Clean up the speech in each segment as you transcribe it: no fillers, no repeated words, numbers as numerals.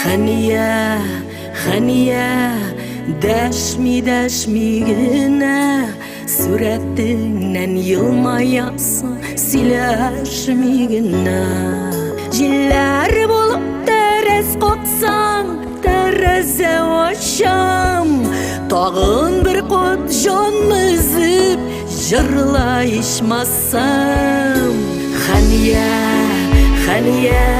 Хания, хания, дәшми генә сурәтеңнән елмаясың, сөйләшми генә. Җилләр булып тәрәз каксаң, тәрәзә ачам, тагын бер кат җанны өзеп җырлай ичмасам. Хания, хания,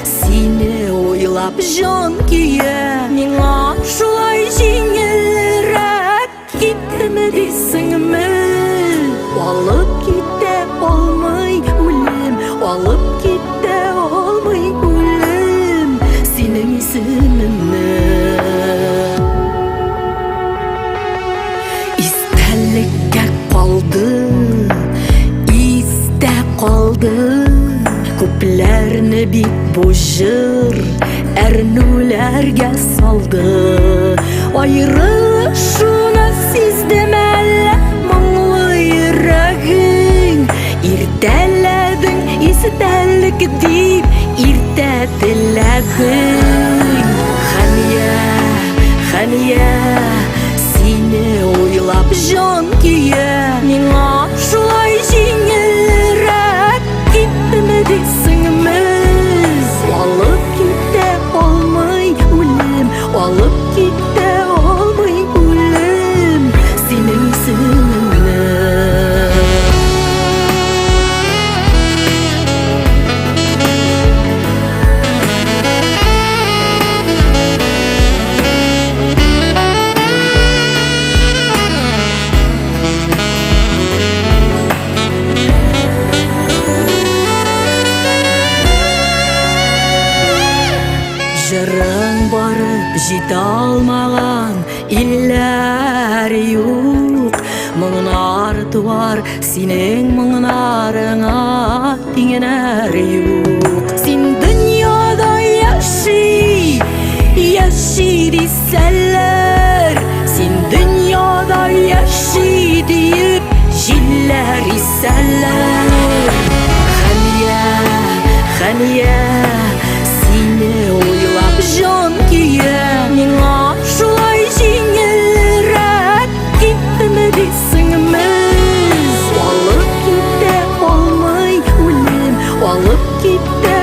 сине уйлап җан көя, миңа шулай җиңелрәк киттеме дисеңме? Алып китә алмый үлем, алып китә алмый үлем синең исемеңне. Истәлеккә калды, истә калды, күпләрне бик бу җыр әрнүләргә салды. Аерылышуны сиздем әллә моңлы йөрәгең, иртәләдең истәлек дип иртә теләдең. Хания, хания, сине уйлап җан көя, миңа шулай җиңелрәк киттеме дисеңме? Алып китә алмый үлем, алып китә алмый үлем синең исемеңне. Җырың барып җитә алмаган илләр юк, моңнар туар синең моңнарыңа тиңнәр юк. Син дөньяда яши, яши дисәләр, син дөньяда яши диеп җилләр исәләр. Хания, хания, сине уйлап җан көя, миңа шулай җиңелрәк киттеме дисеңме? Алып китә алмый үлем, алып китә